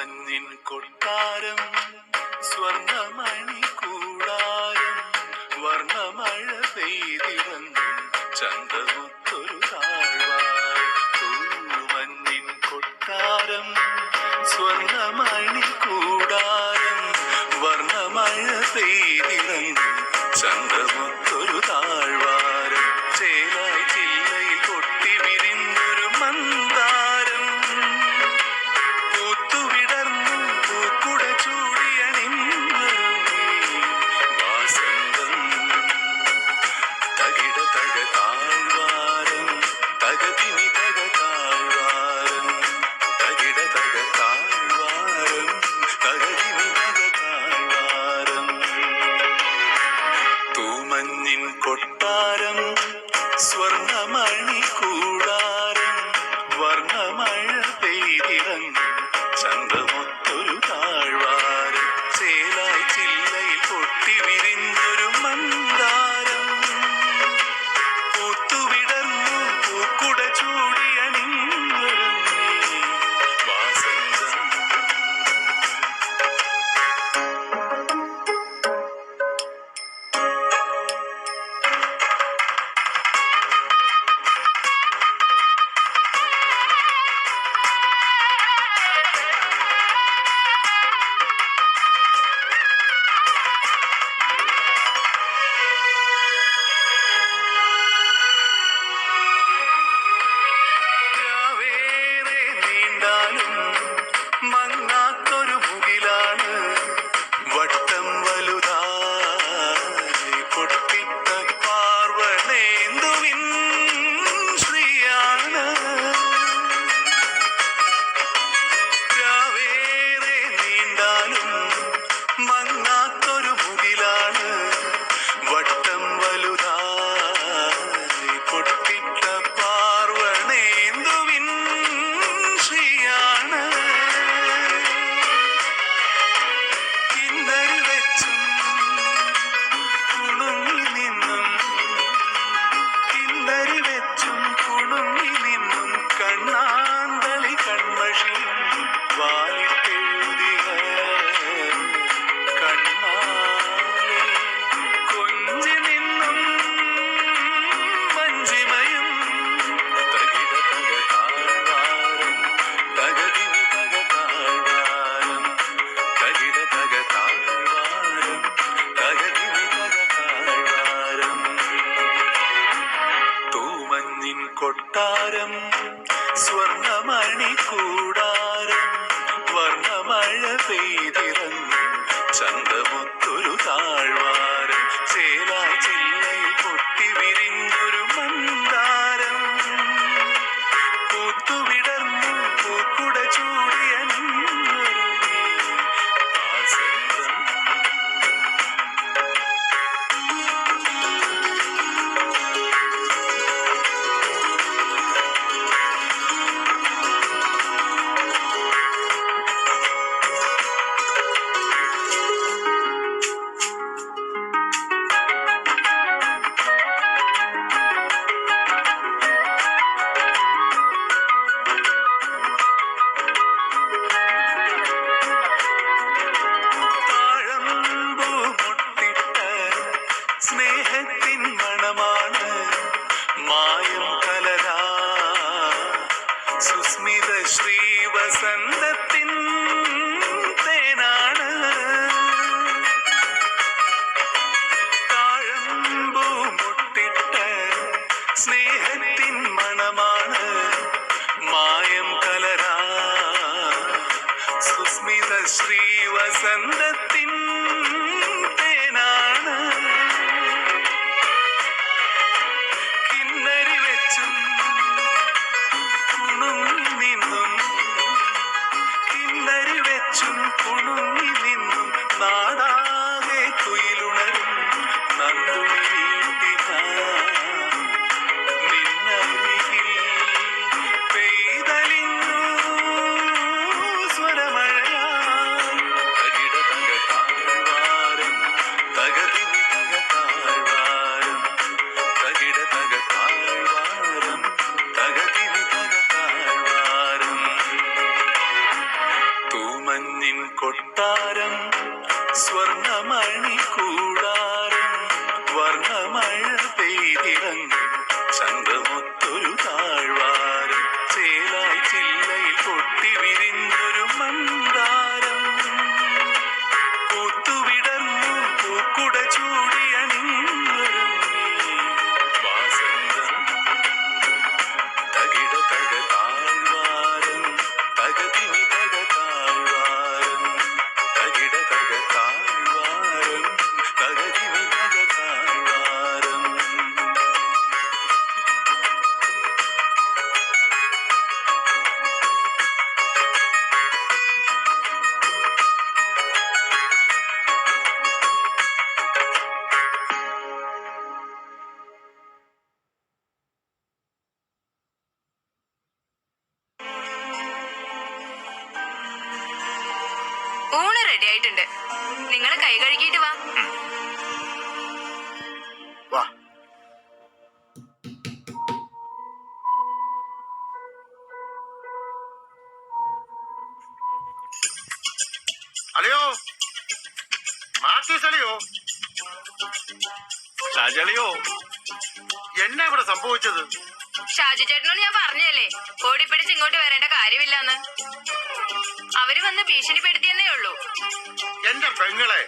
മഞ്ഞിൻ കൊട്ടാരം സ്വർണമണി കൂടാരം വർണ്ണമഴ പെയ്തിറങ്ങും ചന്തമുത്തൊരു താഴ്വാരം. തൂമഞ്ഞിൻ കൊട്ടാരം സ്വർണമണി കൂടാരം വർണ്ണമഴ പെയ്തിറങ്ങും ചന്തമുത്തൊരു താഴ്വാരം. ചേലായി ചില്ലയിൽ പൊട്ടി വിരിഞ്ഞൊരു മന്ദാരം പൂത്തുവിടർന്നു പൂക്കുട ചൂടിയണിഞ്ഞൊരുങ്ങി വാസന്തം. തകിട തക താഴ്വാരം തകതിനി തക താഴ്വാരം തകിട തക താഴ്വാരം തകതിനി തക താഴ്വാരം. തൂമഞ്ഞിൻ കൊട്ടാരം സ്വർണമണി കൂടാരം വർണ്ണമഴ പെയ്തിറങ്ങും ചന്തമൊത്തൊരു താഴ്വാരം. ചേലായി ചില്ലയിൽ പൊട്ടി വിരിഞ്ഞൊരു മന്ദാരം പൂത്തുവിടർന്നു പൂക്കുട ചൂടിയണിഞ്ഞൊരുങ്ങി വാസന്തം. മങ്ങാത്തൊരു മുകിലാണ് വട്ടം വലുതായി പൊട്ടിട്ട പാർവണേന്ദുവിൻ ശ്രീയാണ്. രാവേറെ നീണ്ടാലും മങ്ങാത്തൊരു മുകിലാണ് വട്ടം വലുതായി പൊട്ടിട്ട പാർവണേന്ദുവിൻ ശ്രീയാണ്. കിന്നരി വെച്ചും കുണുങ്ങി നിന്നും കിന്നരി വെച്ചും കുണുങ്ങി നിന്നും കണ്ണാന്തളി കൺമഷിയും വാലിട്ടെഴുതിയ കണ്ണാലെ കൊഞ്ചി നിന്നും മഞ്ചിമയും തകിട തക താഴ്വാരം തകതിനി തക താഴ്വാരം തകിട തക താഴ്വാരം തകതിനി തക താഴ്വാരം. തൂമഞ്ഞിൻ കൊട്ടാരം സ്വർണമണി കൂടാരം വർണ്ണമഴ പെയ്തിറങ്ങും ചന്തമൊത്തൊരു താഴ്വാരം. ചേലായി ചില്ലയിൽ പൊട്ടി വിരിഞ്ഞൊരു മന്ദാരം പൂത്തുവിടർന്നു പൂക്കുട ചൂടിയണിഞ്ഞൊരുങ്ങി വാസന്തം. താഴമ്പൂ മുട്ടിട്ട സ്നേഹത്തിൻ മണമാണ് മായം കലരാ സുസ്മിത ശ്രീവസന്തത്തിൻ തേനാണ്. താഴമ്പൂ മുട്ടിട്ട സ്നേഹത്തിൻ മണമാണ് മായം കലരാ സുസ്മിത ശ്രീവസന്തത്തിൻ തേനാണ്. കിന്നരി വെച്ചും കുണുങ്ങി നിന്നും കിന്നരി വെച്ചും കുണുങ്ങി നിന്നും നാടാകെ കുയിലുണരും നന്ദുണി വീട്ടിനാ നിന്നരികിൽ പെയ്തലിഞ്ഞു സ്വരമഴയായി തകിട തക കൊട്ടാരം സ്വർണമണി കൂടാരം വർണ്ണമഴ പെയ്തിറങ്ങി ചന്തമൊത്തൊരു താഴ്വാരം ചേലായി ചില്ലയിൽ പൊട്ടി വിരിഞ്ഞൊരു മന്ദാരം പൂത്തുവിടർന്നു പൂക്കുട ചൂടിയണിഞ്ഞൊരുങ്ങി വാസന്തം തകിട തക താഴ്വാരം തകതിമി തക താഴ്വാരം തകിട തക താഴ്വാരം തകതിമി തക താഴ്വാരം. ഊണ് റെഡി ആയിട്ടുണ്ട്. നിങ്ങൾ കൈ കഴുകിയിട്ട് വാ. വാ. അളിയോ, മാത്യൂസ് അളിയോ, ഷാജളിയോ, എന്നാ ഇവിടെ സംഭവിച്ചത്? ഷാജി ചേട്ടനോട് ഞാൻ പറഞ്ഞല്ലേ ഓടിപ്പിടിച്ച് ഇങ്ങോട്ട് വരേണ്ട കാര്യമില്ലെന്ന്. അവര് വന്ന് ഭീഷണിപ്പെടുത്തിയെന്നേ ഉള്ളൂ. എന്റെ പെങ്ങളെ,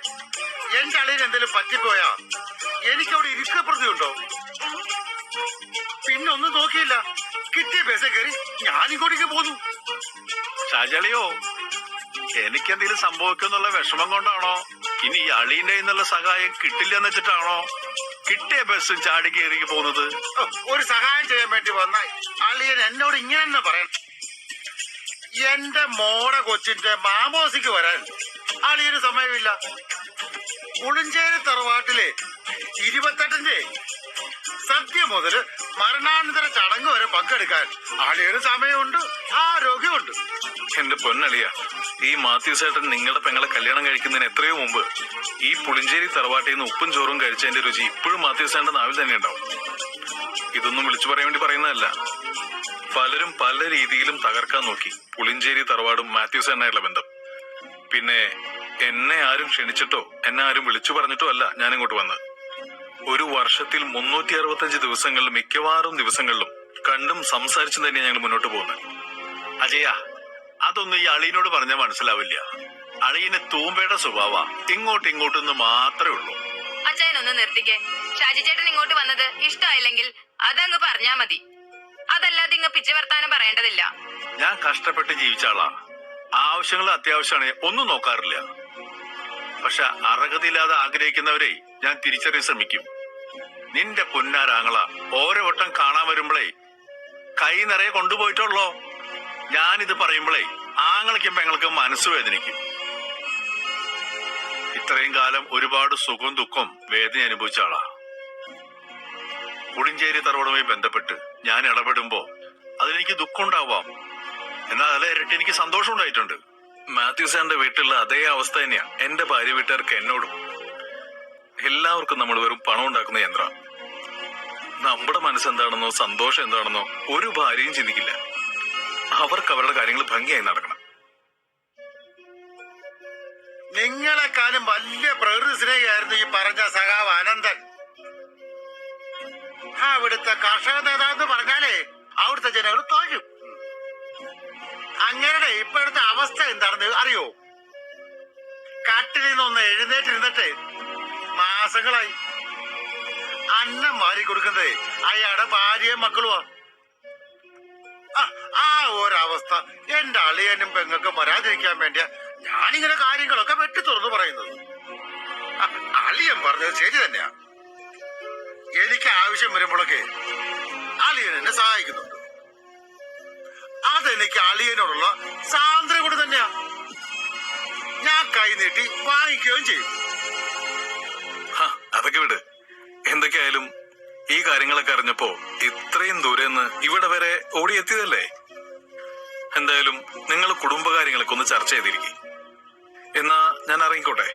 എന്റെ അളിയന് എന്തെങ്കിലും പറ്റിപ്പോയാ എനിക്കവിടെ ഇരിക്കപ്രതിയുണ്ടോ? പിന്നൊന്നും നോക്കിയില്ല, കിട്ടിയ ബസ് കയറി ഞാനിങ്ങോട്ടേക്ക് പോന്നു. ഷാജളിയോ, എനിക്കെന്തെങ്കിലും സംഭവിക്കുന്നുള്ള വിഷമം കൊണ്ടാണോ ഇനി ഈ അളിയന്റെ എന്നുള്ള സഹായം കിട്ടില്ലെന്ന് വെച്ചിട്ടാണോ കിട്ടിയ ബസ്സും ചാടി കയറി പോകുന്നത്? ഒരു സഹായം ചെയ്യാൻ വേണ്ടി വന്ന അളിയൻ എന്നോട് ഇങ്ങനെ തന്നെ പറയണം. എന്റെ മോടെ കൊച്ചിന്റെ മാമോസിക്ക് വരാൻ അളിയന് സമയമില്ല. പുളിഞ്ചേരി തറവാട്ടിലെ 28ന്റെ സദ്യ മുതല് മരണാനന്തര ചടങ്ങ് വരെ പങ്കെടുക്കാൻ അളിയന് സമയമുണ്ട്, ആരോഗ്യമുണ്ട്. എന്റെ പൊന്നളിയ, ഈ മാത്യു സേട്ടൻ നിങ്ങളുടെ പെങ്ങളെ കല്യാണം കഴിക്കുന്നതിന് എത്രയോ മുമ്പ് ഈ പുളിഞ്ചേരി തറവാട്ടിൽ നിന്ന് ഉപ്പും ചോറും കഴിച്ചതിന്റെ രുചി ഇപ്പോഴും മാത്യു സേട്ടന്റെ നാവിൽ തന്നെ ഉണ്ടാവും. ഇതൊന്നും വിളിച്ചു പറയാൻ വേണ്ടി പറയുന്നതല്ല. പലരും പല രീതിയിലും തകർക്കാൻ നോക്കി പുളിഞ്ചേരി തറവാടും മാത്യു സേട്ടനായുള്ള ബന്ധം. പിന്നെ എന്നെ ആരും ക്ഷണിച്ചിട്ടോ എന്നെ ആരും വിളിച്ചു പറഞ്ഞിട്ടോ അല്ല ഞാൻ ഇങ്ങോട്ട് വന്നത്. ഒരു വർഷത്തിൽ 365 ദിവസങ്ങളിലും മിക്കവാറും ദിവസങ്ങളിലും കണ്ടും സംസാരിച്ചും തന്നെയാണ് ഞങ്ങൾ മുന്നോട്ട് പോകുന്നത്. അജയ, അതൊന്നും ഈ അളിയനോട് പറഞ്ഞാൽ മനസ്സിലാവില്ല. അളിയന് തൂമ്പയുടെ സ്വഭാവ ഇങ്ങോട്ടിങ്ങോട്ടെന്ന് മാത്രമേ ഉള്ളൂ. അച്ഛനൊന്ന് നിർത്തിക്കേ. ഷാജി ചേട്ടൻ ഇങ്ങോട്ട് വന്നത് ഇഷ്ടമായില്ലെങ്കിൽ അതങ്ങ് പറഞ്ഞാ മതി. അതല്ലാതെ ഇങ്ങ് പിച്ച വർത്താനം പറയേണ്ടതില്ല. ഞാൻ കഷ്ടപ്പെട്ട് ജീവിച്ച ആളാ. ആവശ്യങ്ങൾ അത്യാവശ്യമാണ്, ഒന്നും നോക്കാറില്ല. പക്ഷെ അർഹതയില്ലാതെ ആഗ്രഹിക്കുന്നവരെ ഞാൻ തിരിച്ചറിയാൻ ശ്രമിക്കും. നിന്റെ പൊന്നാരാങ്ങള ഓരോ വട്ടം കാണാൻ വരുമ്പോഴേ കൈ നിറയെ കൊണ്ടുപോയിട്ടുള്ളോ. ഞാനിത് പറയുമ്പോഴേ ആങ്ങളയ്ക്കും പെങ്ങൾക്ക് മനസ്സ് വേദനിക്കും. ഇത്രയും കാലം ഒരുപാട് സുഖവും ദുഃഖവും വേദന അനുഭവിച്ച ആളാ. പുളിഞ്ചേരി തറവാടുമായി ബന്ധപ്പെട്ട് ഞാൻ ഇടപെടുമ്പോ അതിലെനിക്ക് ദുഃഖം ഉണ്ടാവാം, എന്നാൽ അതിലെ ഇരട്ടി എനിക്ക് സന്തോഷം ഉണ്ടായിട്ടുണ്ട്. മാത്യു സാറിന്റെ വീട്ടിലുള്ള അതേ അവസ്ഥ തന്നെയാ എന്റെ ഭാര്യ വീട്ടുകാർക്ക് എന്നോടും. എല്ലാവർക്കും നമ്മൾ വെറും പണം ഉണ്ടാക്കുന്ന യന്ത്രം. നമ്മുടെ മനസ്സെന്താണെന്നോ സന്തോഷം എന്താണെന്നോ ഒരു ഭാര്യയും ചിന്തിക്കില്ല. അവർക്ക് അവരുടെ കാര്യങ്ങൾ ഭംഗിയായി നടക്കണം. നിങ്ങളെക്കാളും വലിയ പ്രകൃതി സ്നേഹിയായിരുന്നു ഈ പറഞ്ഞ സഖാവ് അനന്തൻ. അവിടുത്തെ കർഷക നേതാവെന്ന് പറഞ്ഞാലേ അവിടുത്തെ ജനങ്ങൾ തോന്നും. അങ്ങനെ ഇപ്പോഴത്തെ അവസ്ഥ എന്താണെന്ന് അറിയോ? കട്ടിലിൽ നിന്നൊന്ന് എഴുന്നേറ്റിരുന്നിട്ട് മാസങ്ങളായി. അന്നം മാറി കൊടുക്കുന്നത് അയാളുടെ ഭാര്യയും മക്കളുമാ. ആ ഒരവസ്ഥ എന്റെ അളിയനും പെങ്ങൾക്കും വരാതിരിക്കാൻ വേണ്ടിയാ ഞാനിങ്ങനെ കാര്യങ്ങളൊക്കെ വെട്ടി തുറന്നു പറയുന്നത്. അളിയൻ പറഞ്ഞത് ശരി തന്നെയാ. എനിക്ക് ആവശ്യം വരുമ്പോഴൊക്കെ അളിയൻ എന്നെ സഹായിക്കുന്നുണ്ട്. അതെനിക്ക് അളിയനോടുള്ള സാന്ദ്ര കൂടെ തന്നെയാ. ഞാൻ കൈ നീട്ടി വാങ്ങിക്കുകയും ചെയ്യും. അതൊക്കെ വിട്. എന്തൊക്കെയായാലും ഈ കാര്യങ്ങളൊക്കെ അറിഞ്ഞപ്പോ ഇത്രയും ദൂരെന്ന് ഇവിടെ വരെ ഓടിയെത്തിയതല്ലേ. എന്തായാലും നിങ്ങൾ കുടുംബകാര്യങ്ങളൊക്കെ ഒന്ന് ചർച്ച ചെയ്തിരിക്കും. എന്നാ ഞാൻ ഇറങ്ങിക്കോട്ടെ.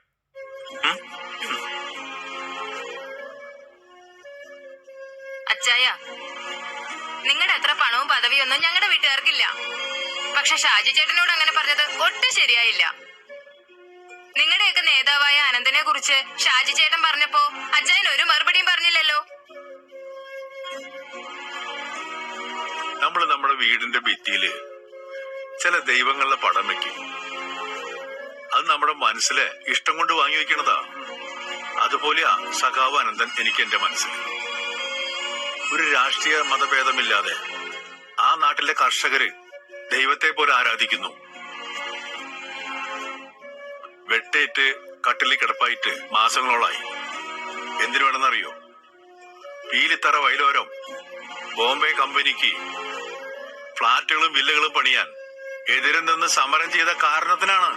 അച്ചായ, നിങ്ങളുടെ അത്ര പണവും പദവിയൊന്നും ഞങ്ങളുടെ വീട്ടുകാർക്കില്ല. പക്ഷെ ഷാജി ചേട്ടനോട് അങ്ങനെ പറഞ്ഞത് ഒട്ടും ശരിയായില്ല. നിങ്ങളുടെയൊക്കെ നേതാവായ അനന്തനെ കുറിച്ച് ഷാജി ചേട്ടൻ പറഞ്ഞപ്പോ അച്ചായൻ ഒരു മറുപടിയും പറഞ്ഞില്ലല്ലോ. നമ്മൾ നമ്മുടെ വീടിന്റെ ഭിത്തിയില് ചില ദൈവങ്ങളുടെ പടം വെക്കും. അത് നമ്മുടെ മനസ്സിലെ ഇഷ്ടം കൊണ്ട് വാങ്ങി വെക്കണതാ. അതുപോലെയാ സഖാവ് അനന്തൻ എനിക്ക് എന്റെ മനസ്സിൽ. ഒരു രാഷ്ട്രീയ മതഭേദമില്ലാതെ ആ നാട്ടിലെ കർഷകര് ദൈവത്തെ പോലെ ആരാധിക്കുന്നു. വെട്ടേറ്റ് കട്ടിലിൽ കിടപ്പായിട്ട് മാസങ്ങളോളായി. എന്തിനു വേണമെന്നറിയോ? പീലിത്തറ വയലോരം ബോംബെ കമ്പനിക്ക് ഫ്ളാറ്റുകളും വില്ലകളും പണിയാൻ എതിരിൽ നിന്ന് സമരം ചെയ്ത കാരണത്തിനാണ്.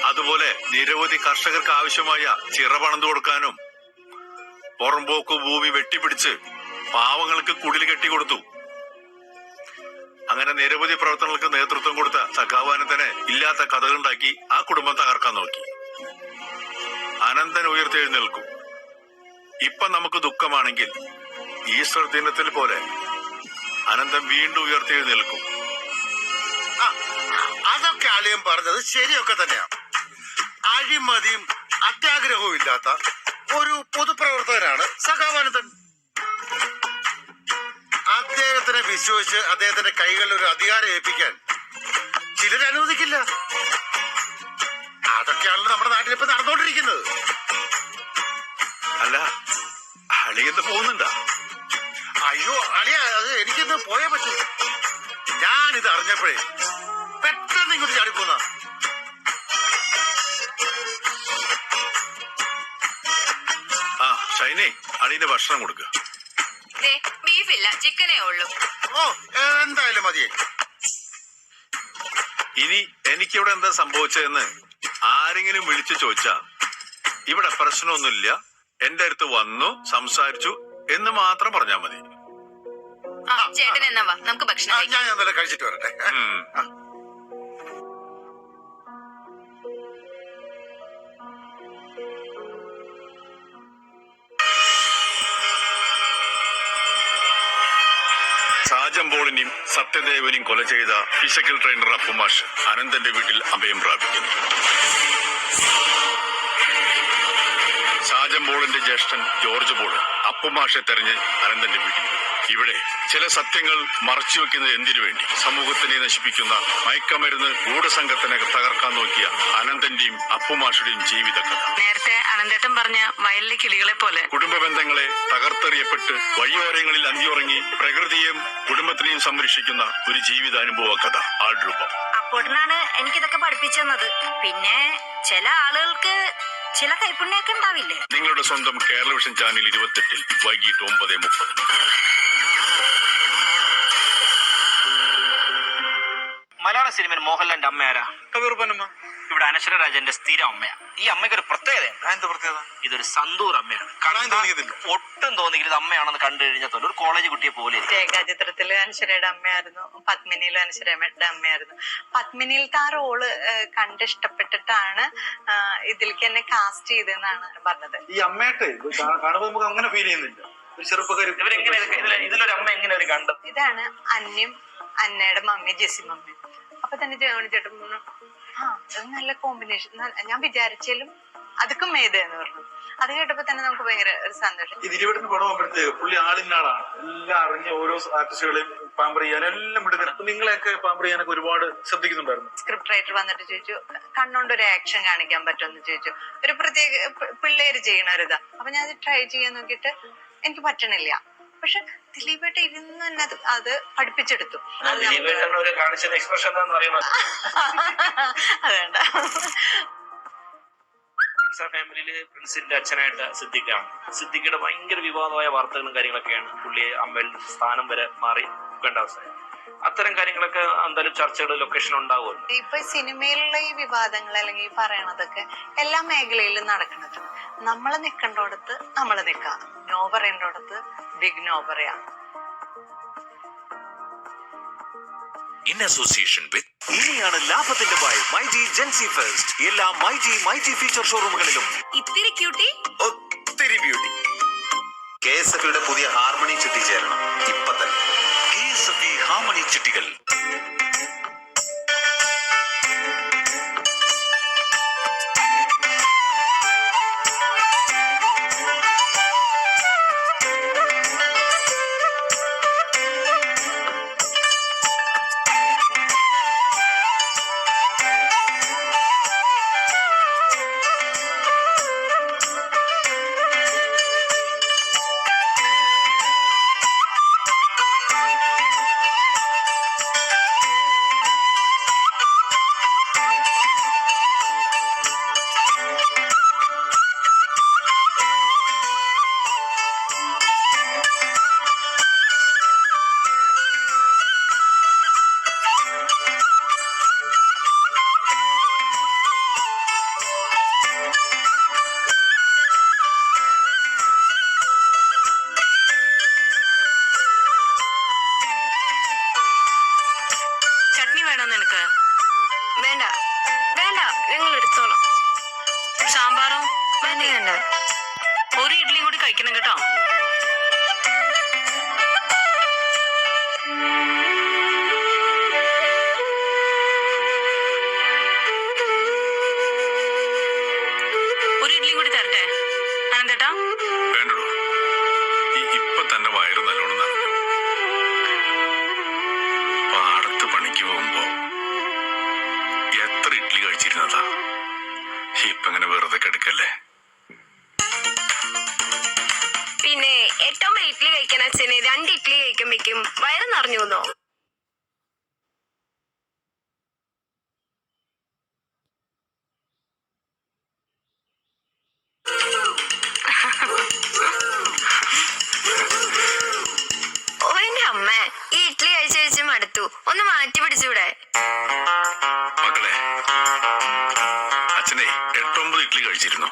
അതുപോലെ നിരവധി കർഷകർക്ക് ആവശ്യമായ ചിറ പണിതു കൊടുക്കാനും പുറമ്പോക്ക് ഭൂമി വെട്ടിപ്പിടിച്ച് പാവങ്ങൾക്ക് കുടിൽ കെട്ടിക്കൊടുത്തു. അങ്ങനെ നിരവധി പ്രവർത്തനങ്ങൾക്ക് നേതൃത്വം കൊടുത്ത സഖാവ് അനന്തനെ ഇല്ലാത്ത കഥകളുണ്ടാക്കി ആ കുടുംബം തകർക്കാൻ നോക്കി. അനന്തൻ ഉയർത്തെഴുന്നേൽക്കും. ഇപ്പൊ നമുക്ക് ദുഃഖമാണെങ്കിൽ ഈസ്റ്റർ ദിനത്തിൽ പോലെ അനന്തൻ വീണ്ടും ഉയർത്തെഴുന്നേൽക്കും. അതൊക്കെ അളിയൻ പറഞ്ഞത് ശരിയൊക്കെ തന്നെയാണ്. അഴിമതിയും അത്യാഗ്രഹവും ഇല്ലാത്ത ഒരു പൊതുപ്രവർത്തകനാണ് സഖാവ് അനന്തൻ. അദ്ദേഹത്തിനെ വിശ്വസിച്ച് അദ്ദേഹത്തിന്റെ കൈകളിൽ ഒരു അധികാരം ഏൽപ്പിക്കാൻ ചിലർ അനുവദിക്കില്ല. അതൊക്കെയാണല്ലോ നമ്മുടെ നാട്ടിൽ ഇപ്പൊ നടന്നുകൊണ്ടിരിക്കുന്നത്. അല്ല, അളിയെന്ന് പോകുന്നുണ്ടാ? അയ്യോ അളിയ, അത് എനിക്കിന്ന് പോയേ പറ്റൂ. ഞാനിത് അറിഞ്ഞപ്പോഴേ പെട്ടെന്ന് ഇങ്ങോട്ട് ചാടിപ്പോന്ന. ആ ഷൈനെ, അളിയന്റെ ഭക്ഷണം കൊടുക്കുക. ബീഫില്ല, ചിക്കനേ ഉള്ളൂ. ഓ, എന്തായാലും മതിയേ. ഇനി എനിക്കിവിടെ എന്താ സംഭവിച്ചതെന്ന് ആരെങ്കിലും വിളിച്ചു ചോദിച്ചാ ഇവിടെ പ്രശ്നമൊന്നുമില്ല, എന്റെ അടുത്ത് വന്നു സംസാരിച്ചു എന്ന് മാത്രം പറഞ്ഞാ മതി. ചേട്ടൻ എന്നാ വാ, നമുക്ക് ഭക്ഷണം കഴിക്കാം. ഞാൻ എന്തായാലും കഴിച്ചിട്ട് വരട്ടെ. സാജംപോളിനെയും സത്യദേവനെയും കൊല ചെയ്ത ഫിസിക്കൽ ട്രെയിനർ അപ്പുമാഷ് അനന്തന്റെ വീട്ടിൽ അഭയം പ്രാപിക്കുന്നു. സാജംപോളിന്റെ ജ്യേഷ്ഠൻ ജോർജ് പോൾ അപ്പുമാഷെ തെരഞ്ഞ് അനന്തന്റെ വീട്ടിൽ വരും. ഇവിടെ ചില സത്യങ്ങൾ മറച്ചുവെക്കുന്നത് എന്തിനു വേണ്ടി? സമൂഹത്തിനെ നശിപ്പിക്കുന്ന മയക്കമരുന്ന് ഗൂഢസംഘത്തിനെ തകർക്കാൻ നോക്കിയ അനന്തന്റെയും അപ്പുമാഷുടെയും ജീവിത കഥ. നേരത്തെ അനന്തേട്ടൻ പറഞ്ഞ വയലിലെ കിളികളെ പോലെ കുടുംബ ബന്ധങ്ങളെ തകർത്തെറിയപ്പെട്ട് വഴിയോരങ്ങളിൽ അന്തിയുറങ്ങി പ്രകൃതിയെയും കുടുംബത്തിനെയും സംരക്ഷിക്കുന്ന ഒരു ജീവിതാനുഭവ കഥ ആൾരൂപം. അപ്പോട്ടനാണ് എനിക്കിതൊക്കെ പഠിപ്പിച്ചു തന്നത്. പിന്നെ ചില ആളുകൾക്ക് ചില കൈപ്പുണ്യൊക്കെ ഉണ്ടാവില്ലേ? നിങ്ങളുടെ സ്വന്തം കേരള വിഷൻ ചാനൽ 28 വൈകിട്ട് 9:30. മലയാള സിനിമയിൽ മോഹൻലാലിന്റെ അമ്മ ആരാ? ഇവിടെ അനശ്വര രാജന്റെ സ്ഥിരം അമ്മയാ. ഈ അമ്മയ്ക്ക് ഒരു പ്രത്യേകത. ഇതൊരു സന്തൂർ അമ്മയാണ്. ഒട്ടും തോന്നിക്കില്ല ഇത് അമ്മയാണെന്ന് കണ്ടു കഴിഞ്ഞാൽ ഒരു കോളേജ് കുട്ടിയെ പോലെ. രേഖാചിത്രത്തില് അനശ്വരയുടെ അമ്മയായിരുന്നു, പത്മിനിയിലും അനശ്വരയുടെ അമ്മയായിരുന്നു. പത്മിനിയിലത്തെ ആ റോള് കണ്ടിഷ്ടപ്പെട്ടിട്ടാണ് ഇതിലേക്ക് എന്നെ കാസ്റ്റ് ചെയ്തെന്നാണ് പറഞ്ഞത്. ഈ അമ്മയായിട്ട് കാണുമ്പോൾ നമുക്ക് അങ്ങനെ ഫീൽ ചെയ്യുന്നില്ല. ഒരു ചെറുപ്പക്കാരി ഇതിലൊരു അമ്മ എങ്ങനെ ഒരു കണ്ടത്? ഇതാണ് അന്യം, അന്നയുടെ മമ്മി ജെസ്സി മമ്മി. അപ്പൊ തന്നെ ജോണി ചേട്ടൻ പറഞ്ഞു, ആ അത് നല്ല കോമ്പിനേഷൻ, ഞാൻ വിചാരിച്ചാലും അതൊക്കെ മേതെന്ന് പറഞ്ഞു. അത് കേട്ടപ്പോ തന്നെ നമുക്ക് ഭയങ്കര ഒരു സന്തോഷം. ഈ ദിലീപേട്ടന് പടം ആകുമ്പോഴത്തേക്ക് പുള്ളി ആളിനാളാണ്. എല്ലാം അറിഞ്ഞ് ഓരോ ആർട്ടിസ്റ്റുകളെയും പാമ്പർ ചെയ്യാനും എല്ലാം വിടുന്നത്. അപ്പൊ നിങ്ങളെയൊക്കെ പാമ്പർ ചെയ്യാനൊക്കെ ഒരുപാട് ശ്രദ്ധിക്കുന്നുണ്ടായിരുന്നു. സ്ക്രിപ്റ്റ് റൈറ്റർ വന്നിട്ട് ചോദിച്ചു, കണ്ണുകൊണ്ട് ഒരു ആക്ഷൻ കാണിക്കാൻ പറ്റുമെന്ന് ചോദിച്ചു. ഒരു പ്രത്യേക പിള്ളേര് ചെയ്യണ ഒരിതാ. അപ്പൊ ഞാൻ അത് ട്രൈ ചെയ്യാൻ നോക്കിയിട്ട് എനിക്ക് പറ്റണില്ല. പക്ഷെ ദിലീപേട്ട ഇരുന്ന് തന്നെ അത് പഠിപ്പിച്ചെടുത്തു. അതുകൊണ്ട് ഫാമിലിയില് പ്രിൻസിന്റെ അച്ഛനായിട്ട് സിദ്ദിഖാണ്. സിദ്ദിഖയുടെ ഭയങ്കര വിവാദമായ വാർത്തകളും കാര്യങ്ങളൊക്കെയാണ് പുള്ളിയെ അമ്മയിൽ സ്ഥാനം വരെ മാറി വെക്കേണ്ട അവസ്ഥ. അത്തരം കാര്യങ്ങളൊക്കെ എന്തായാലും ചർച്ചകൾ ലൊക്കേഷൻ ഉണ്ടാവുമല്ലോ. ഇപ്പൊ സിനിമയിലുള്ള ഈ വിവാദങ്ങൾ അല്ലെങ്കിൽ ഈ പറയണതൊക്കെ എല്ലാ മേഖലയിലും നടക്കുന്നത്. നമ്മള് നിക്കണ്ടോടത്ത് നമ്മള് നിക്കാം, നോ പറയേണ്ടോടത്ത് ബിഗ് നോ പറയാം. In association with ഇനിയാണ് ലാഭത്തിന്റെ ബൈ മൈജി ജെൻസി ഫെസ്റ്റ്. എല്ലാ മൈജി ഫീച്ചർ ഷോറൂമുകളിലും ഇത്തിരി ക്യൂട്ടി, ഒത്തിരി ബ്യൂട്ടി. KSFയുടെ പുതിയ ഹാർമണി ചിട്ടി ചേരണം ഇപ്പൊ തന്നെ. KSF ഹാർമണി ചിട്ടികൾ. വേണോ നിനക്ക്? വേണ്ട വേണ്ട, ഞങ്ങൾ എടുത്തോളാം. സാമ്പാറോ? വേണ്ട വേണ്ട. ഒരു ഇഡ്ഡലി കൂടി കഴിക്കണം കേട്ടോ. ഒരു ഇഡ്ഡലി കൂടി തരട്ടെ അനന്തേട്ടാ? വേണ്ടടോ, ഇപ്പൊ തന്നെ വയറ് നല്ലോണം നിറഞ്ഞു. പാടത്ത് പണിക്ക് പോകുമ്പോ എത്ര ഇഡ്ഡലി കഴിച്ചിരുന്നതാ. ഇപ്പൊ ഇങ്ങനെ വെറുതെ കിടക്കല്ലേ. പിന്നെ ഏറ്റവും ഇഡ്ഡലി കഴിക്കാൻ അച്ഛന് 2 ഇഡ്ഡലി കഴിക്കുമ്പോഴേക്കും വയറ് നിറഞ്ഞു വന്നോ? ഓ എന്റെ അമ്മ, ഈ ഇഡ്ഡലി കഴിച്ച് കഴിച്ച് മടുത്തു. ഒന്ന് മാറ്റി പിടിച്ചൂടെ? മക്കളെ, അച്ഛനെ 8-9 ഇഡ്ഡലി കഴിച്ചിരുന്നു.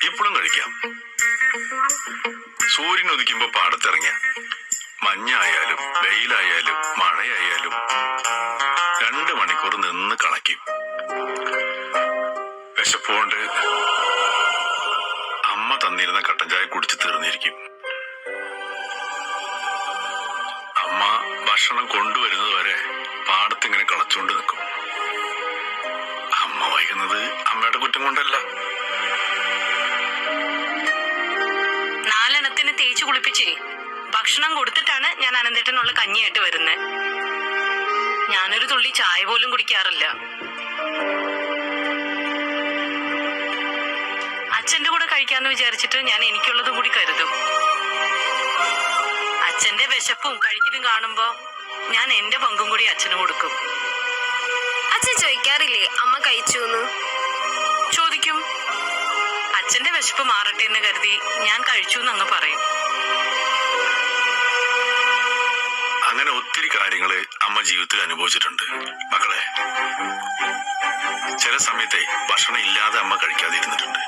ഇപ്പോഴും കഴിക്കാം. സൂര്യൻ ഉദിക്കുമ്പോ പാടത്തിറങ്ങിയ മഞ്ഞായാലും വെയിലായാലും മഴയായാലും 2 മണിക്കൂർ നിന്ന് കളയ്ക്കും. വിശപ്പുകൊണ്ട് അമ്മ തന്നിരുന്ന കട്ടൻ ചായ കുടിച്ച് തീർന്നിരിക്കും. അമ്മ ഭക്ഷണം കൊണ്ടുവരുന്നത് വരെ പാടത്തിങ്ങനെ കളച്ചുകൊണ്ട് നിൽക്കും. അമ്മ വൈകുന്നത് അമ്മയുടെ കുറ്റം കൊണ്ടല്ല. 4 എണ്ണത്തിന് തേച്ച് കുളിപ്പിച്ചേ ഭക്ഷണം കൊടുത്തിട്ടാണ് ഞാൻ അനന്തേട്ടനുള്ള കഞ്ഞിയായിട്ട് വരുന്നത്. ഞാനൊരു തുള്ളി ചായ പോലും കുടിക്കാറില്ല. അച്ഛന്റെ കൂടെ കഴിക്കാന്ന് വിചാരിച്ചിട്ട് ഞാൻ എനിക്കുള്ളതും കൂടി കരുതും. അച്ഛന്റെ വിശപ്പും കഴിക്കലും കാണുമ്പോ ഞാൻ എന്റെ പങ്കും കൂടി അച്ഛന് കൊടുക്കും. അച്ഛൻ ചോദിക്കാറില്ലേ അമ്മ കഴിച്ചൂന്ന്? ചോദിക്കും. അച്ഛന്റെ വിശപ്പ് മാറട്ടെ എന്ന് കരുതി ഞാൻ കഴിച്ചു എന്നങ്ങ് പറയും. അങ്ങനെ ഒത്തിരി കാര്യങ്ങള് അമ്മ ജീവിതത്തിൽ അനുഭവിച്ചിട്ടുണ്ട്. മക്കളെ, ചില സമയത്തെ ഭക്ഷണം ഇല്ലാതെ അമ്മ കഴിക്കാതിരുന്നിട്ടുണ്ട്.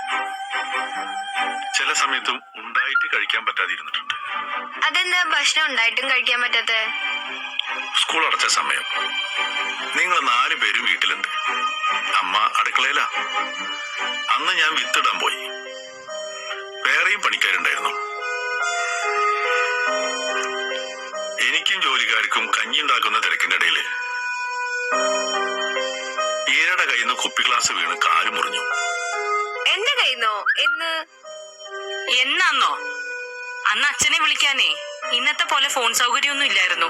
ചില സമയത്തും ഉണ്ടായിട്ട് കഴിക്കാൻ പറ്റാതിരുന്നിട്ടുണ്ട്. അതെന്താ ഭക്ഷണം ഉണ്ടായിട്ടും കഴിക്കാൻ പറ്റാത്ത? സ്കൂൾ അടച്ച സമയം നിങ്ങൾ 4 പേരും വീട്ടിലുണ്ട്. അമ്മ അടുക്കളയിലാ. അന്ന് ഞാൻ വിത്തിടാൻ പോയി. വേറെയും പണിക്കാരുണ്ടായിരുന്നു. എനിക്കും ജോലിക്കാർക്കും കഞ്ഞി ഉണ്ടാക്കുന്ന തിരക്കിന്റെ ഇടയില് ഈരയുടെ കയ്യിൽ നിന്ന് കുപ്പി ഗ്ലാസ് വീണ് കാല് മുറിഞ്ഞു. എന്റെ കയ്യിന്നോ? എന്നാന്നോ? അന്ന് അച്ഛനെ വിളിക്കാനേ ഇന്നത്തെ പോലെ ഫോൺ സൗകര്യമൊന്നും ഇല്ലായിരുന്നു.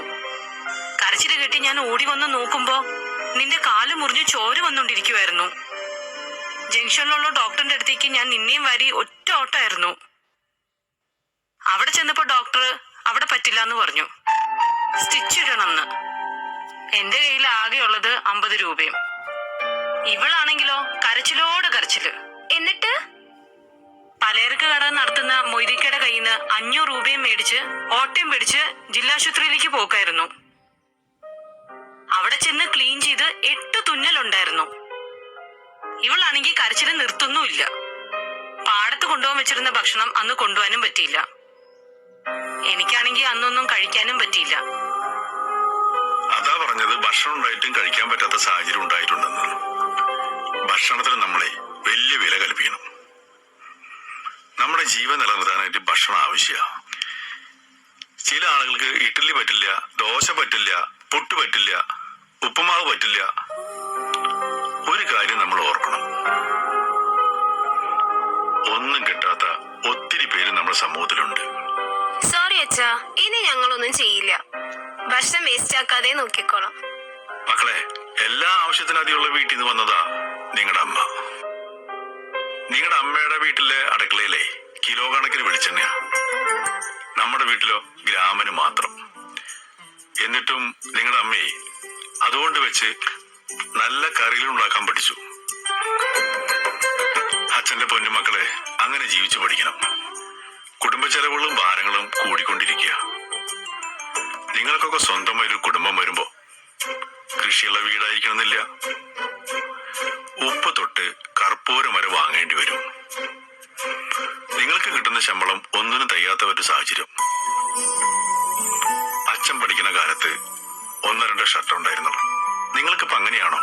കരച്ചില് കെട്ടി ഞാൻ ഓടി വന്ന് നോക്കുമ്പോ നിന്റെ കാല് മുറിഞ്ഞ് ചോര വന്നോണ്ടിരിക്കുവായിരുന്നു. ജംഗ്ഷനിലുള്ള ഡോക്ടറിന്റെ അടുത്തേക്ക് ഞാൻ നിന്നെയും വാരി ഒറ്റ ഓട്ടമായിരുന്നു. അവിടെ ചെന്നപ്പോ ഡോക്ടർ അവിടെ പറ്റില്ല എന്ന് പറഞ്ഞു. സ്റ്റിച്ച് ഇടണമെന്ന്. എന്റെ കയ്യിൽ ആകെയുള്ളത് 50 രൂപയും. ഇവളാണെങ്കിലോ കരച്ചിലോട് കരച്ചില്. എന്നിട്ട് പലചരക്ക് കട നടത്തുന്ന മൊയ്തിക്കയുടെ കയ്യിൽ നിന്ന് 500 രൂപയും മേടിച്ച് ഓട്ടയും പിടിച്ച് ജില്ലാശുപത്രിയിലേക്ക് പോക്കായിരുന്നു. അവിടെ ചെന്ന് ക്ലീൻ ചെയ്ത് 8 തുന്നലുണ്ടായിരുന്നു. ഇവളാണെങ്കിൽ കരച്ചില് നിർത്തുന്നുമില്ല. പാടത്ത് കൊണ്ടുപോകാൻ വെച്ചിരുന്ന ഭക്ഷണം അന്ന് കൊണ്ടുപോകാനും പറ്റിയില്ല. എനിക്കാണെങ്കിൽ അന്നൊന്നും കഴിക്കാനും പറ്റിയില്ല. അതാ പറഞ്ഞത്, ഭക്ഷണം ഉണ്ടായിട്ടും കഴിക്കാൻ പറ്റാത്ത സാഹചര്യം ഉണ്ടായിട്ടുണ്ടെന്ന്. ഭക്ഷണത്തിന് നമ്മളെ വലിയ വില കൽപ്പിക്കണം. നമ്മുടെ ജീവൻ നിലനിർത്താനായിട്ട് ഭക്ഷണം ആവശ്യമാണ്. ചില ആളുകൾക്ക് ഇഡ്ഡലി പറ്റില്ല, ദോശ പറ്റില്ല, പുട്ട് പറ്റില്ല, ഉപ്പുമാവ് പറ്റില്ല. ഒരു കാര്യം നമ്മൾ ഓർക്കണം, ഒന്നും കിട്ടാത്ത ഒത്തിരി പേര് നമ്മുടെ സമൂഹത്തിലുണ്ട്. സോറി അച്ഛാ, ഇനി ഞങ്ങളൊന്നും ചെയ്യില്ല. ഭക്ഷണം വേസ്റ്റ് ആക്കാതെ നോക്കിക്കോളാം. മക്കളെ, എല്ലാ ആവശ്യത്തിനധികമുള്ള വീട്ടിൽ നിന്ന് വന്നതാ നിങ്ങളുടെ അമ്മ. നിങ്ങളുടെ അമ്മയുടെ വീട്ടിലെ അടുക്കളയിലെ കിലോ കണക്കിന് വെളിച്ചെണ്ണയാ. നമ്മുടെ വീട്ടിലോ ഗ്രാമിന് മാത്രം. എന്നിട്ടും നിങ്ങളുടെ അമ്മയെ അതുകൊണ്ട് വെച്ച് നല്ല കറികൾ ഉണ്ടാക്കാൻ പഠിച്ചു. അച്ഛന്റെ പൊന്നുമക്കളെ അങ്ങനെ ജീവിച്ചു പഠിക്കണം. കുടുംബ ചെലവുകളും ഭാരങ്ങളും കൂടിക്കൊണ്ടിരിക്കുക. നിങ്ങൾക്കൊക്കെ സ്വന്തമായൊരു കുടുംബം വരുമ്പോ കൃഷിയുള്ള വീടായിരിക്കണമെന്നില്ല. ഉപ്പ് തൊട്ട് കർപ്പൂരം വരെ വാങ്ങേണ്ടി വരും. നിങ്ങൾക്ക് കിട്ടുന്ന ശമ്പളം ഒന്നിനും തികയാത്ത ഒരു സാഹചര്യം. അച്ഛൻ പഠിക്കുന്ന കാലത്ത് 1-2 ഷർട്ട് ഉണ്ടായിരുന്നുള്ളൂ. നിങ്ങൾക്കിപ്പോ അങ്ങനെയാണോ?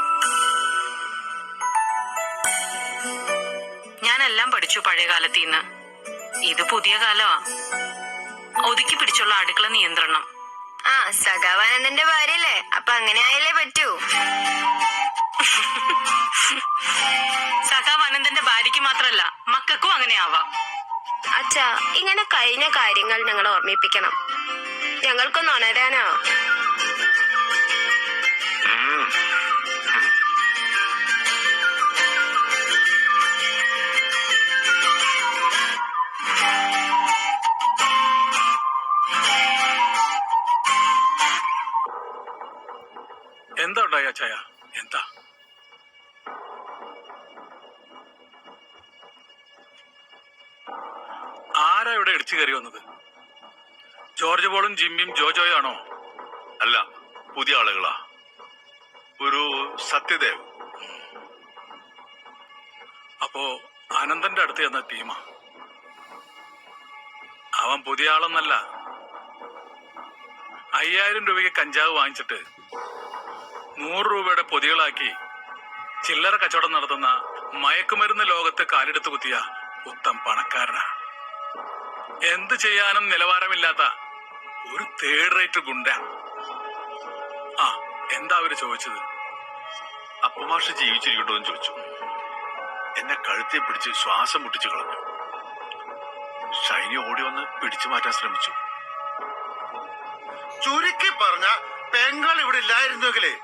ഞാനെല്ലാം പഠിച്ചു പഴയ കാലത്തീന്ന്. ഇത് പുതിയ കാലമാ. ഒതുക്കി പിടിച്ചുള്ള അടുക്കള നിയന്ത്രണം. ആ സഖാവാനന്ദന്റെ ഭാര്യയല്ലേ, അപ്പൊ അങ്ങനെ ആയാലേ പറ്റൂ. സഖാവ് അനന്തന്റെ ഭാര്യയ്ക്ക് മാത്രല്ല, മക്കൾക്കും അങ്ങനെ ആവാം. അച്ഛാ, ഇങ്ങനെ കഴിഞ്ഞ കാര്യങ്ങൾ ഞങ്ങൾ ഓർമ്മിപ്പിക്കണം. ഞങ്ങൾക്കൊന്ന് ഉണരാനോ? എന്താ ഉണ്ടായ ചായ? എന്താ? ആരാ ഇവിടെ ഇടിച്ചു കയറി വന്നത്? ജോർജ് പോളും ജിമ്മിയും ജോജോയും ആണോ? അല്ല, പുതിയ ആളുകളാ. ഒരു സത്യദേവ്. അപ്പോ അനന്തന്റെ അടുത്ത് ചെന്ന ടീമാ. അവൻ പുതിയ ആളൊന്നല്ല. 5000 രൂപയ്ക്ക് കഞ്ചാവ് വാങ്ങിച്ചിട്ട് 100 രൂപയുടെ പൊതികളാക്കി ചില്ലറ കച്ചവടം നടത്തുന്ന മയക്കുമരുന്ന് ലോകത്ത് കാലെടുത്ത് കുത്തിയ ഉത്തം പണക്കാരനാ. എന്ത് ചെയ്യാനും നിലവാരമില്ലാത്ത ഒരു തേർഡ് റേറ്റ് ഗുണ്ട. ആ, എന്താ അവര് ചോദിച്ചത്? അപ്പമാഷ് ജീവിച്ചിരിക്കട്ടോ എന്ന് ചോദിച്ചു. എന്നെ കഴുത്തെ പിടിച്ച് ശ്വാസം മുട്ടിച്ചു കളഞ്ഞു. ഷൈനി ഓടി വന്ന് പിടിച്ചു മാറ്റാൻ ശ്രമിച്ചു. ചുരുക്കി പറഞ്ഞ പെങ്ങൾ ഇവിടെ ഇല്ലായിരുന്നെങ്കിലേ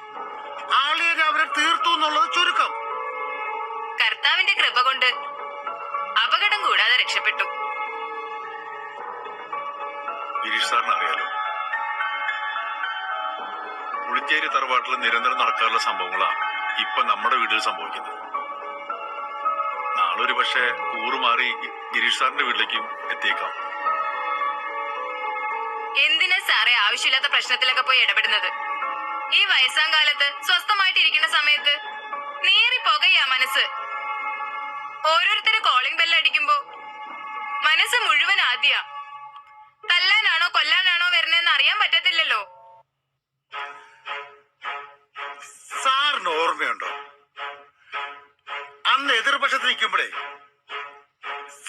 ആളിയെ അവരെ തീർത്തു എന്നുള്ളത് ചുരുക്കം. കർത്താവിന്റെ കൃപ കൊണ്ട് അപകടം കൂടാതെ രക്ഷപ്പെട്ടു. ഗിരീഷ് സാറിന് അറിയാലോ, പുളിഞ്ചേരി തറവാട്ടിൽ നിരന്തരം നടക്കാറുള്ള സംഭവങ്ങളാ ഇപ്പൊ നമ്മുടെ വീട്ടിൽ സംഭവിക്കുന്നത്. നാളൊരു പക്ഷെ കൂറുമാറി ഗിരീഷ് സാറിന്റെ വീട്ടിലേക്കും എത്തിയേക്കാം. എന്തിനാ സാറേ ആവശ്യമില്ലാത്ത പ്രശ്നത്തിലൊക്കെ പോയി ഇടപെടുന്നത്? ഈ വയസ്സാം കാലത്ത് സ്വസ്ഥമായിട്ട് ഇരിക്കുന്ന സമയത്ത് നേറി പുകയാ മനസ്സ്. ഓരോരുത്തര് കോളിംഗ് ബെല്ല് അടിക്കുമ്പോ മനസ്സ് മുഴുവൻ ആദ്യാ. തല്ലാനാണോ കൊല്ലാനാണോ വരണേന്ന് അറിയാൻ പറ്റത്തില്ലല്ലോ. സാറിന് ഓർമ്മയുണ്ടോ, അന്ന് എതിർപക്ഷത്ത് നിൽക്കുമ്പോഴേ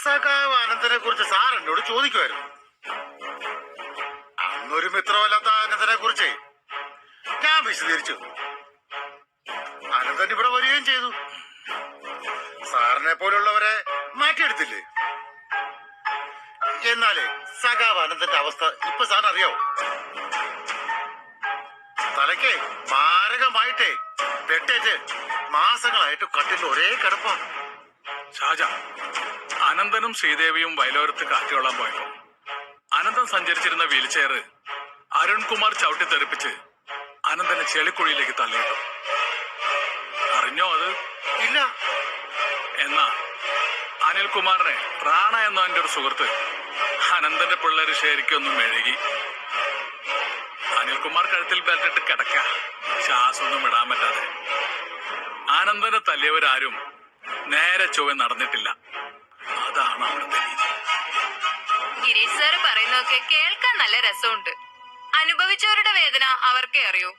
സഖാവ് അനന്തനെ കുറിച്ച് സാർ എന്നോട് ചോദിക്കുമായിരുന്നു. അന്നൊരു മിത്രമല്ലാത്ത അനന്തനെ കുറിച്ച് ഞാൻ വിശദീകരിച്ചു. അനന്തൻ ഇവിടെ വരികയും ചെയ്തു. സാറിനെ പോലുള്ളവരെ മാറ്റിയെടുത്തില്ലേ? എന്നാലേ സഖാവ് അനന്തന്റെ അവസ്ഥ ഇപ്പൊ സാറിന് അറിയാവോ? തലയ്ക്ക് മാരകമായിട്ടേ വെട്ടേറ്റ് മാസങ്ങളായിട്ട് കട്ടിൽ ഒരേ കിടപ്പാണ്. ഷാജ, അനന്തനും ശ്രീദേവിയും വയലോരത്ത് കാറ്റുകൊള്ളാൻ പോയപ്പോ അനന്തൻ സഞ്ചരിച്ചിരുന്ന വീൽ ചെയർ അരുൺകുമാർ ചവിട്ടി തെറിപ്പിച്ച് അനന്തനെ ചെളിക്കുഴിയിലേക്ക് തള്ളിയിട്ടു. അറിഞ്ഞോ അത്? ഇല്ല. എന്നാ അനിൽകുമാറിനെ റാണ എന്ന എന്റെ ഒരു സുഹൃത്ത് അനന്തന്റെ പിള്ളേര് ശരിക്കൊന്നും മെഴുകി. അനിൽകുമാർ കഴുത്തിൽ ബെൽറ്റിട്ട് കിടക്ക, ശ്വാസമൊന്നും വിടാൻ പറ്റാതെ. ആനന്ദനെ തല്ലിയവരാരും നേരെ ചൊവ്വ നടന്നിട്ടില്ല. അതാണ് അവിടുത്തെ രീതി. ഗിരീഷ് സാറ് പറയുന്നതൊക്കെ കേൾക്കാൻ നല്ല രസമുണ്ട്. അനുഭവിച്ചവരുടെ വേദന അവർക്കേ അറിയൂ.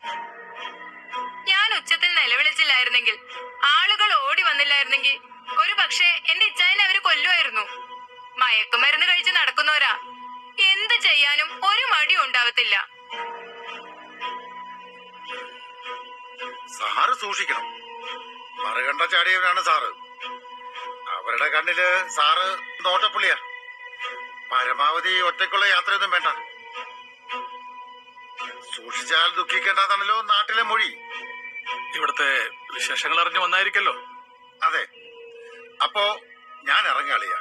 ഞാൻ ഉച്ചത്തിൽ നിലവിളിച്ചില്ലായിരുന്നെങ്കിൽ, ആളുകൾ ഓടി വന്നില്ലായിരുന്നെങ്കിൽ, ഒരു പക്ഷേ എന്റെ ഇച്ചായനെ അവര് കൊല്ലുമായിരുന്നു. മയക്കുമരുന്ന് കഴിച്ച് നടക്കുന്നവരാ. എന്ത് ചെയ്യാനും ഒരു മടിയും ഉണ്ടാവത്തില്ല. സാറ് സൂക്ഷിക്കണം. മറുകണ്ട ചാടിയവനാണ് സാറ്. അവരുടെ കണ്ണില് സാറ് നോട്ടപ്പുള്ളിയാ. പരമാവധി ഒറ്റയ്ക്കുള്ള യാത്രയൊന്നും വേണ്ട. സൂക്ഷിച്ചാൽ ദുഃഖിക്കേണ്ടതാണല്ലോ നാട്ടിലെ മൊഴി. ഇവിടുത്തെ വിശേഷങ്ങൾ അറിഞ്ഞു വന്നായിരിക്കല്ലോ. അതെ. അപ്പോ ഞാൻ ഇറങ്ങാളിയാ.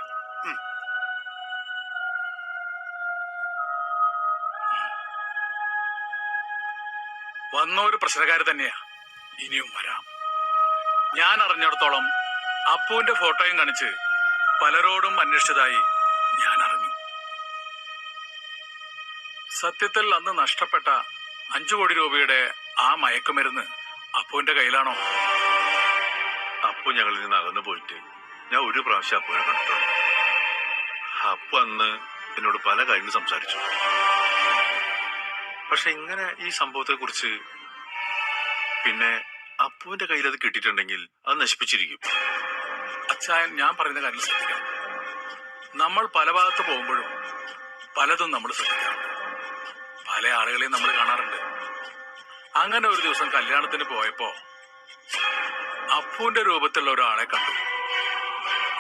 വന്നൊരു പ്രശ്നക്കാര് തന്നെയാ, ഇനിയും വരാം. ഞാൻ അറിഞ്ഞിടത്തോളം അപ്പുവിന്റെ ഫോട്ടോയും കാണിച്ച് പലരോടും അന്വേഷിച്ചതായി ഞാൻ അറിഞ്ഞു. സത്യത്തിൽ അന്ന് നഷ്ടപ്പെട്ട 5 കോടി രൂപയുടെ ആ മയക്കുമരുന്ന് അപ്പുവിന്റെ കയ്യിലാണോ? അപ്പു ഞങ്ങളിൽ നിന്ന് അകന്നു പോയിട്ട് ഞാൻ ഒരു പ്രാവശ്യം അപ്പുവിനെ കണ്ടിട്ടുണ്ട്. അപ്പു അന്ന് എന്നോട് പല കാര്യങ്ങളും സംസാരിച്ചു. പക്ഷെ ഇങ്ങനെ ഈ സംഭവത്തെ കുറിച്ച് പിന്നെ അപ്പുവിന്റെ കയ്യിൽ അത് കിട്ടിയിട്ടുണ്ടെങ്കിൽ അത് നശിപ്പിച്ചിരിക്കും. അച്ചായൻ ഞാൻ പറയുന്ന കാര്യം ശ്രദ്ധിക്കണം. നമ്മൾ പല ഭാഗത്ത് പോകുമ്പോഴും പലതും നമ്മൾ ശ്രദ്ധിക്കാറുണ്ട്. പല ആളുകളെയും നമ്മൾ കാണാറുണ്ട്. അങ്ങനെ ഒരു ദിവസം കല്യാണത്തിന് പോയപ്പോ അപ്പുവിന്റെ രൂപത്തിലുള്ള ഒരാളെ കണ്ടു.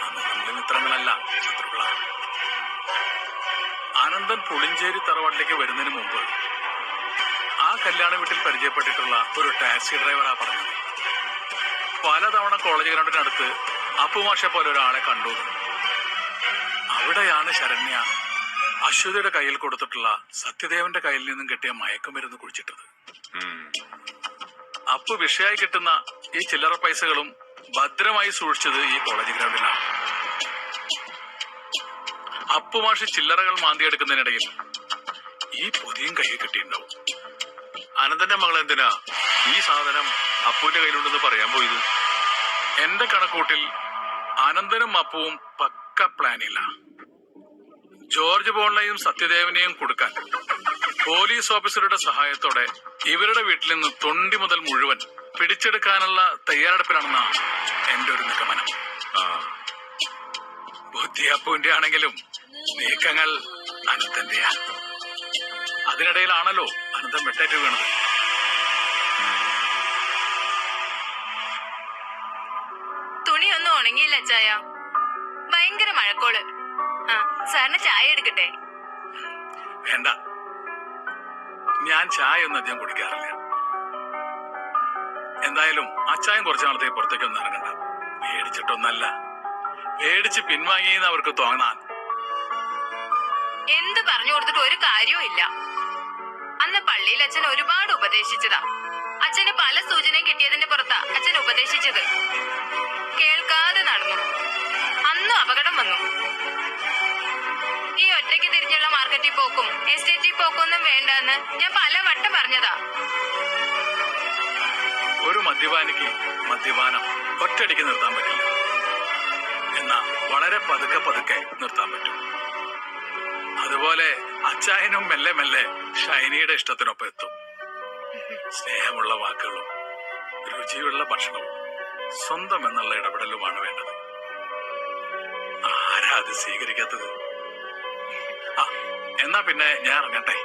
അന്ന് നമ്മൾ മിത്രങ്ങളല്ല, ശത്രുക്കളാണ്. അനന്തൻ പുളിഞ്ചേരി തറവാട്ടിലേക്ക് വരുന്നതിന് മുമ്പ് ആ കല്യാണ വീട്ടിൽ പരിചയപ്പെട്ടിട്ടുള്ള ഒരു ടാക്സി ഡ്രൈവറാ പറഞ്ഞത്. പലതവണ കോളേജ് ഗ്രൗണ്ടിനടുത്ത് അപ്പുമാഷെ പോലെ ഒരാളെ കണ്ടു. അവിടെയാണ് ശരണ്യ അശ്വതിയുടെ കയ്യിൽ കൊടുത്തിട്ടുള്ള സത്യദേവന്റെ കയ്യിൽ നിന്നും കിട്ടിയ മയക്കുമരുന്ന് കുഴിച്ചിട്ടത്. അപ്പു വിഷയായി കിട്ടുന്ന ഈ ചില്ലറ പൈസകളും ഭദ്രമായി സൂക്ഷിച്ചത് ഈ കോളേജ് ഗ്രൗണ്ടിലാണ്. അപ്പുമാഷി ചില്ലറകൾ മാന്തിയെടുക്കുന്നതിനിടയിൽ ഈ പൊതിയും കയ്യിൽ കിട്ടിയിട്ടുണ്ടാവും. അനന്തന്റെ മകൾ എന്തിനാ ഈ സാധനം അപ്പുവിന്റെ കയ്യിലുണ്ടെന്ന് പറയാൻ പോയത്? എന്റെ കണക്കൂട്ടിൽ അനന്തനും അപ്പുവും പക്ക പ്ലാനില്ല. ജോർജ് പോളിനെയും സത്യദേവനെയും കൊടുക്കാൻ പോലീസ് ഓഫീസറുടെ സഹായത്തോടെ ഇവരുടെ വീട്ടിൽ നിന്ന് തൊണ്ടി മുതൽ മുഴുവൻ പിടിച്ചെടുക്കാനുള്ള തയ്യാറെടുപ്പിലാണെന്നാണ് എന്റെ ഒരു നിഗമനം. ബുദ്ധി അപ്പുവിന്റെ ആണെങ്കിലും നീക്കങ്ങൾ അനന്തന്റെയാ. അതിനിടയിലാണല്ലോ അനന്തൻ വെട്ടേറ്റ് വീണത്. തുണിയൊന്നും ഉണങ്ങിയില്ല അച്ചായ. ഭയങ്കര മഴക്കോള്. ആ, സാറിന് ചായ എടുക്കട്ടെ? വേണ്ട, ഞാൻ ചായ ഒന്നും അധികം കുടിക്കാറില്ല. എന്തായാലും അച്ചായൻ കുറച്ചു നാളത്തേക്ക് പുറത്തേക്കൊന്നും ഇറങ്ങണ്ട. പേടിച്ചിട്ടൊന്നല്ല, പേടിച്ച് പിൻവാങ്ങിയെന്ന് അവർക്ക് തോന്നാൻ. എന്ത് പറഞ്ഞു കൊടുത്തിട്ട് ഒരു കാര്യവും ഇല്ല. അന്ന് പള്ളിയിൽ അച്ഛൻ ഒരുപാട് ഉപദേശിച്ചതാ. അച്ഛന് പല സൂചനയും കിട്ടിയതിന്റെ പുറത്താ അച്ഛൻ ഉപദേശിച്ചത്. കേൾക്കാതെ നടന്നു. അന്നും അപകടം വന്നു. ഈ ഒറ്റയ്ക്ക് തിരിഞ്ഞുള്ള മാർക്കറ്റിൽ പോക്കും എസ്റ്റേറ്റിൽ പോക്കും ഒന്നും വേണ്ടെന്ന് ഞാൻ പല വട്ടം പറഞ്ഞതാ. ഒരു മദ്യപാനിക്ക് മദ്യപാനം ഒറ്റയടിക്ക് നിർത്താൻ പറ്റില്ല. എന്നാ വളരെ പതുക്കെ പതുക്കെ നിർത്താൻ പറ്റും. അതുപോലെ അച്ചായനും മെല്ലെ മെല്ലെ ഷൈനിയുടെ ഇഷ്ടത്തിനൊപ്പം എത്തും. സ്നേഹമുള്ള വാക്കുകളും രുചിയുള്ള ഭക്ഷണവും സ്വന്തം എന്നുള്ള ഇടപെടലുമാണ് വേണ്ടത്. ആരാ അത് സ്വീകരിക്കാത്തത്? ആ, എന്നാ പിന്നെ ഞാൻ ഇറങ്ങട്ടെ.